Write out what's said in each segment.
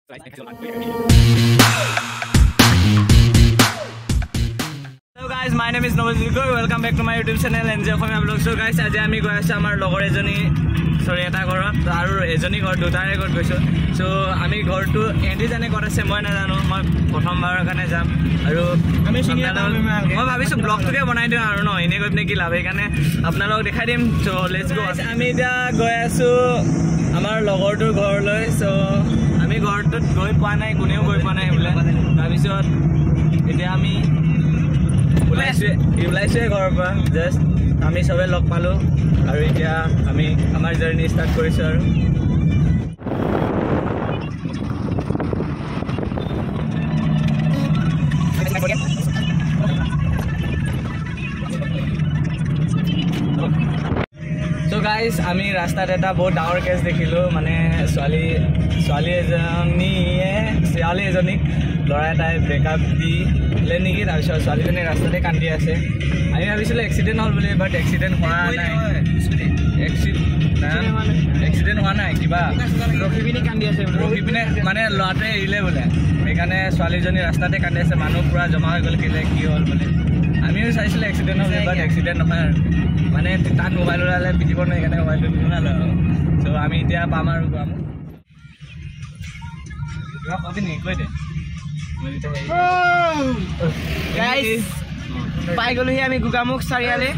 Hello guys, my name is Navajit Gor. Welcome back to my YouTube channel NJ Khomia Vlogs. So guys, আজি আমি গৈ আছো আমাৰ লগৰ এজনী এটা ঘৰত আৰু এজনী ঘৰ দুটাৰে ঘৰত গৈছো। সো আমি ঘৰটো এন্ডি জানে ক'ত আছে মই নাজানো, মই প্ৰথমবাৰৰ কাৰণে যাম আৰু আমি মই ভাবিছো ব্লগটোকে বনাই দিওঁ আৰু ন এনে গৈ কি লাভ সেইকাৰণে আপোনালোকক দেখাই দিম। So let's go. আমি এতিয়া গৈ আছো আমাৰ লগৰটোৰ ঘৰলৈ। সো আমি ঘৰটোত গৈ পোৱা নাই, কোনেও গৈ পোৱা নাই বোলে। তাৰপিছত এতিয়া আমি ওলাইছোৱে ঘৰৰ পৰা জাষ্ট আমি সবে লগ পালোঁ আৰু এতিয়া আমি আমাৰ জাৰ্নি ষ্টাৰ্ট কৰিছোঁ আৰু চ' গাইজ আমি ৰাস্তাত এটা বহুত ডাঙৰ কেছ দেখিলোঁ, মানে ছোৱালী এজনীক ল'ৰা এটাই ব্ৰেকআপ দিলে নেকি। তাৰপিছত ছোৱালীজনী ৰাস্তাতে কান্দি আছে। আমি ভাবিছিলোঁ এক্সিডেণ্ট হ'ল বুলি, বাট এক্সিডেণ্ট হোৱা নাই। এক্সিডেণ্ট হোৱা নাই, কিবা ৰখি পিনে কান্দি আছে, ৰখি পিনে মানে ল'ৰাটোৱে এৰিলে বোলে। সেইকাৰণে ছোৱালীজনী ৰাস্তাতে কান্দি আছে। মানুহ পূৰা জমা হৈ গ'ল, কেলে কি হ'ল বোলে। আমিও চাইছিলোঁ এক্সিডেণ্ট হ'ল, বাট এক্সিডেণ্ট নহয় আৰু মানে তাত মোবাইল ওলালে পিটিব নোৱাৰি, সেইকাৰণে মোবাইলটো নোলালে আৰু। চ' আমি এতিয়া পাম আৰু পাম কিবা কবি নেকি, কৈ দে। পাই গ'লোহি আমি গোগামুখ চাৰিআলি।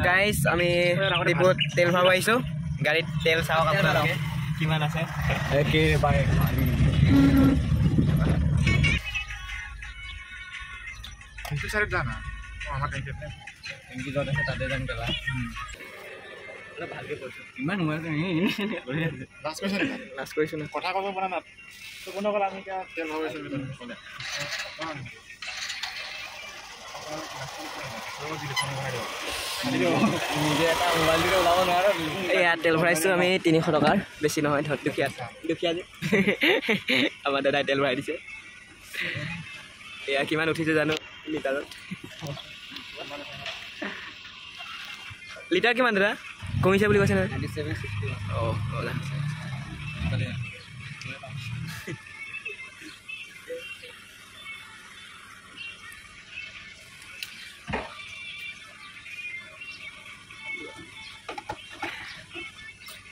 গাইজ আমি ডিপুত তেল ভৰাব আহিছোঁ। গাড়ীত তেল চাওক আপোনালোকে কিমান আছে। তাতে যাম কেলা ভালকে কৈছোঁ, ইমান লাষ্ট কৰিছোঁ না কথা ক'ব পৰা নাই। কোনো ক'লে আমি এতিয়া তেল ভৰাইছোঁ নিজে এটা মোবাইল দিলে ওলাব নোৱাৰোঁ। এয়া তেল ভৰাইছোঁ আমি 300 টকাৰ, বেছি নহয়। ধৰ দুখীয়া যে আমাৰ দাদাই তেল ভৰাই দিছে। এয়া কিমান উঠিছে জানো লিটাৰত। লিটাৰ কিমান দাদা কমিছে বুলি কৈছে নহয়? অঁ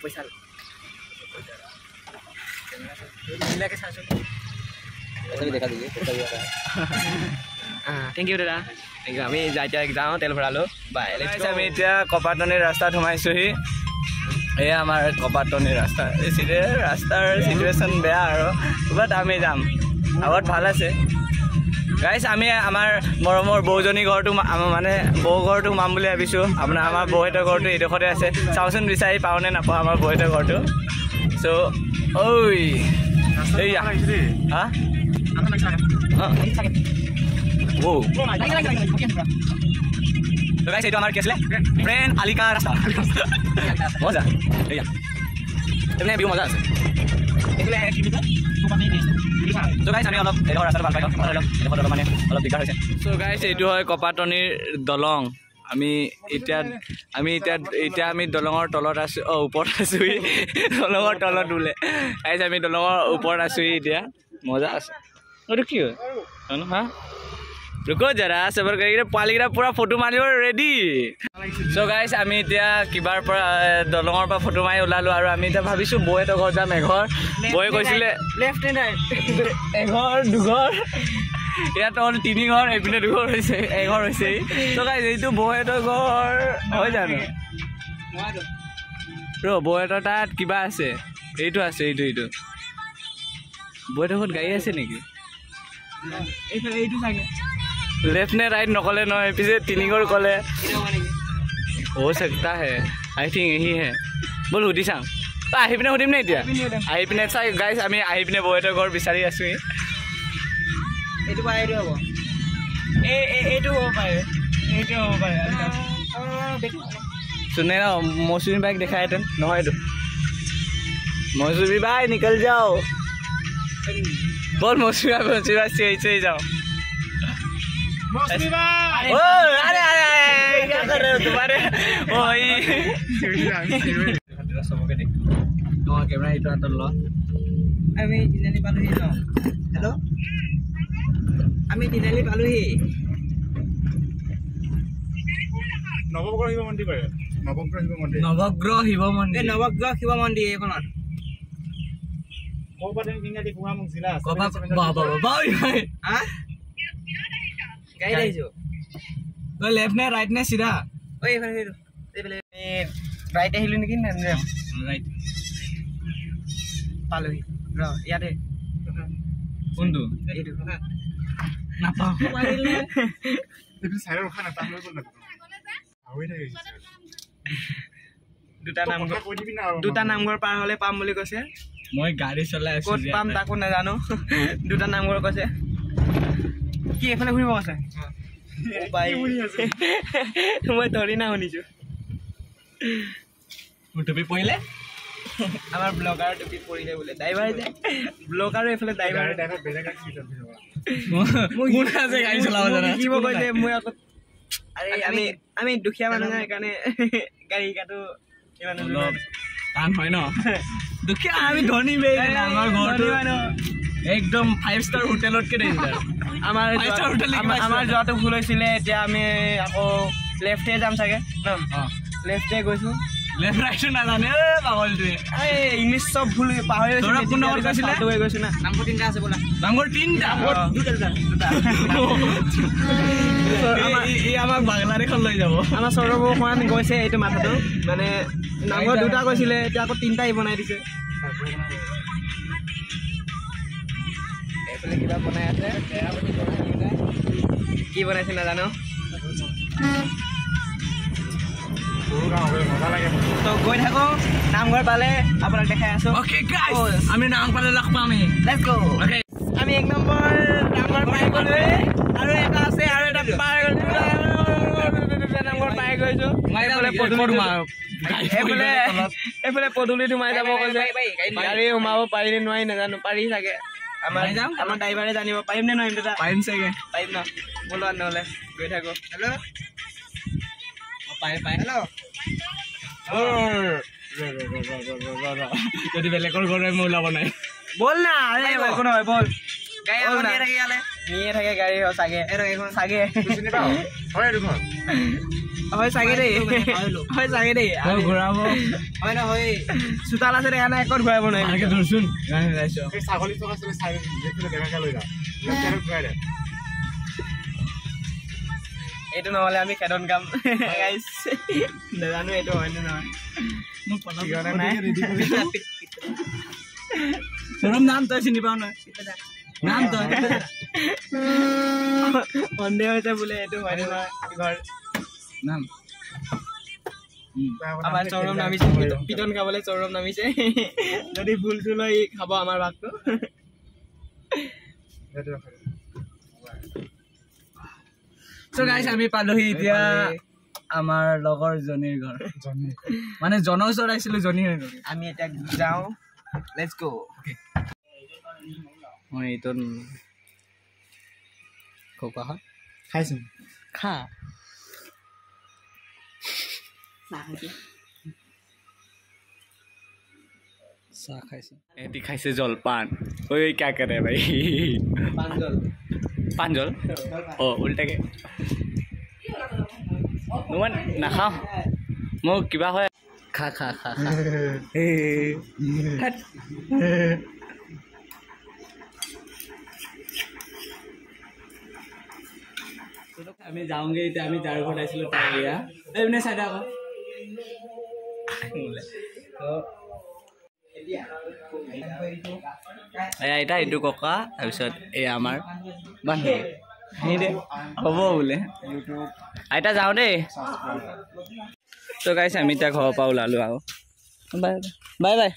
পইচা দেখা দিবি। থেংক ইউ দাদা, থেংক ইউ। আমি এতিয়া যাওঁ, তেল ভৰালোঁ। বাই। আমি এতিয়া কপাৰটনিৰ ৰাস্তাত সোমাইছোঁহি। এয়া আমাৰ কপাৰটনিৰ ৰাস্তা। ৰাস্তাৰ চিটুৱেশ্যন বেয়া আৰু, বাট আমি যাম, আগত ভাল আছে। গাইজ আমি আমাৰ মৰমৰ বৌজনী ঘৰটো মানে বৌ ঘৰটো সোমাম বুলি ভাবিছোঁ। আমাৰ বৌহঁতৰ ঘৰটো এইডোখৰতে আছে। চাওঁচোন বিচাৰি পাওঁ নে নাপাওঁ আমাৰ বৌহঁতৰ ঘৰটো। চ' ঐ এইয়া হা গাইজ এইটো আমাৰ কি আছিলে ফ্ৰেণ্ড আলিকা ৰাস্তা। মজা এইয়া তেনে বিহু মজা আছে। চ' গাইজ আমি অলপ এডোখৰ ৰাস্তাটো ভাল পাই লওঁ, মানে অলপ দিগদাৰ হৈছে। চ' গাইজ এইটো হয় কপাৰটনিৰ দলং। আমি দলঙৰ তলত আছোঁ, ওপৰত আছোঁহি। দলঙৰ তলত বোলে গাইজ আমি দলঙৰ ওপৰত আছোঁহি এতিয়া। মজা আছে। এইটো কি হয় হা ৰুকো জৰা চবৰ পোৱালিকেইটা পূৰা ফটো মাৰিব ৰেডি। চ' গাইজ আমি এতিয়া কিবাৰ পৰা দলঙৰ পৰা ফটো মাৰি ওলালোঁ আৰু আমি এতিয়া ভাবিছোঁ বৌহঁতৰ ঘৰত যাম। বৌয়ে কৈছিলে এঘৰ দুঘৰ, ইয়াত হ'ল 3 ঘৰ, এইপিনে 2 ঘৰ হৈছে, এঘৰ হৈছেহি। চ' গাইজ এইটো বৌহঁতৰ ঘৰ হয় জানো? বৌহঁতৰ তাত কিবা আছে, এইটো আছে, এইটো বৌহঁতৰ ঘৰত গাড়ী আছে নেকি? এইটো চাগে लेफ्ट ने राइट नकले न पीछे 3 घर कले हो सकता है। आई थिंक यही है। बोल सुधी चाওঁ আহি পিনে সুধিম নে এতিয়া? আহি পিনে চাই গাইজ আমি আহি পিনে বৌহঁতৰ ঘৰ বিচাৰি আছোঁ। এইটো পাৰে, এইটো হ'ব, এইটো হ'ব পাৰে, এইটো হ'ব পাৰে। सुने ना मौसमी बाइक दिखाए थे নহয় तो मौसमी भाई निकल जाओ बोल मौसमी भाई से जाओ मौसमी भाई ओ अरे अरे क्या कर रहे हो तुम्हारे ओए सबके देख तो कैमरा इतो आतर लो আমি তিনালি পালোহি ন হেল্ল' আমি তিনালি পালোহি নৱগ্ৰহ শিৱ মন্দিৰ কৰে নৱগ্ৰহ শিৱ মন্দিৰ এইখনত ক'বাতে ইংৰাজী কুহা মুছিলা ক'বা বাবা হা গাড়ী আহিছো তই লেফট নে ৰাইট নে সিধা ঐ এইফালে এইফালে ৰাইট আহিলো নেকি না ৰাইট পালোহি ৰ ইয়াতে কোনটো এইটো নাপাও পাৰিলে এইটো চাইৰ ৰখা না তাহলে কোন লাগব আওই থাকে দুটা নামঘৰ পাৰ হলে পাম বুলি কৈছে মই গাড়ী চলাই আছো ক'ত পাম তাকো নাজানো দুটা নামঘৰ কৈছে কি এফালে ঘুৰিব আছে ও বাই মই ধৰি না শুনিছো টুপি পৰিলে আমাৰ ব্লগাৰ টুপি পৰিলে বোলে ড্ৰাইভাৰ যে ব্লগাৰ এফালে ড্ৰাইভাৰ বেলেগ কোন আছে গাড়ী চলাব জানা কি কৈছে মই আকৌ আৰে আমি দুখীয়া মানুহ না কাৰণে গাড়ী কাটো ইমান টান হয় ন দুখীয়া আমি ধনী বে আমাৰ ঘৰটো একদম 5 ষ্টাৰ হোটেলতকে ডেঞ্জাৰ আমাৰ যোৱাটো ভুল হৈছিলে এতিয়া আমি আকৌ লেফটে যাম চাগে লেফটে গৈছো লেফট ৰাইট না জানে পাগলটোৱে এই ইংলিছ সব ভুল পাহৰি গৈছো তোৰ কোন নম্বৰ কৈছিলে তো হৈ গৈছো না নাম্বাৰ 3টা আছে বলা নাম্বাৰ 3টা দুটা এই আমাক বাংলাদেশ লৈ যাব আমাৰ সৌৰভ খান গৈছে এইটো মাথাটো মানে নাম্বাৰ দুটা কৈছিলে এতিয়া আকৌ 3টাই বনাই দিছে এফালে কিবা বনাই আছে কি বনাইছে নাজানো তো গৈ থাকো নামঘৰ পালে আপোনাক দেখাই আছো ওকে গাইস আমি নাম পালে লগ পামে লেটস গো ওকে আমি 1 নম্বৰ নামঘৰ পাই গলো আৰু এটা আছে আৰু এটা পাই গলো নামঘৰ পাই গৈছো এফালে পদুলি এফালে পদুলি ধুমাই যাব কৈছে গাড়ী সোমাব পাৰিনে নোৱাৰি নাজানো পাৰি চাগে আমাৰ ড্ৰাইভাৰে জানিব পাৰিম নে নোৱাৰিম দাদা পাৰিম চাগে পাৰিম ন বলো নহলে গৈ থাকো হেল্ল' পাই হেল্ল' যদি বেলেগৰ ঘৰে মই ওলাব নাই বল না আরে একো নহয় বল গাড়ী নিয়ে থাকে ইয়ালে নিয়ে থাকে গাড়ী চাগে এখন চাগে চিনি পাও হয় দেখোন হয় চাগে দেই হয় চাগে দেই ঘূৰাব হয় না হয় সুতাল আছে দেখা নাই একত ঘূৰাব নাই আগে ধৰচোন গাড়ী ৰাইছো এই ছাগলী থকা আছে চাই যেতে দেখা লৈ যা লেফট ঘূৰাই দে এইটো নহলে আমি খেদন কাম গাইস নাজানো এইটো হয় নে নহয় মোক পতা নাই তোৰ নাম তই চিনি পাও না নাম তই সন্দেহ হৈছে বোলে এইটো হয় নে নহয় ঘৰ নাম আমাৰ চৌৰম নামিছে পিটন খাবলৈ চৌৰম নামিছে যদি ভুলটো লৈ খাব আমাৰ ভাগটো সো গাইস আমি পালোহি এতিয়া আমাৰ লগৰ জনিৰ ঘৰ মানে জনৰ ওচৰত আছিলো জনিৰ ঘৰ আমি এতিয়া যাও লেটস গো মই তো কোকা খাইছো খা চাহ খাইছো এটি খাইছে জলপান ওই क्या कर रहे भाई पांजल ओ उल्टा के नुमान नाखाও মোক কিবা হয় খা খা খা আমি যাওঁগে এতিয়া আমি যাৰ ঘৰত আছিলো তাৰ এয়া এইনে সাইড আকৌ এটা এইটো ককা তাৰপিছত এই আমাৰ বান্ধৱী দে হ'ব বোলে আইতা যাওঁ দেই তো গাইছ আমি এতিয়া ঘৰৰ পৰা ওলালো আৰু বাই বাই বাই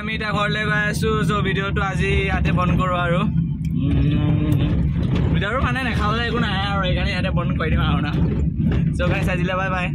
আমি এতিয়া ঘৰলৈ গৈ আছো চ' ভিডিঅ'টো আজি ইয়াতে বন্ধ কৰোঁ আৰু উইদাউট মানে নাখাবলৈ একো নাই আৰু সেইকাৰণে ইয়াতে বন্ধ কৰি দিম আৰু না চ' গাইছ আজিলৈ বাই বাই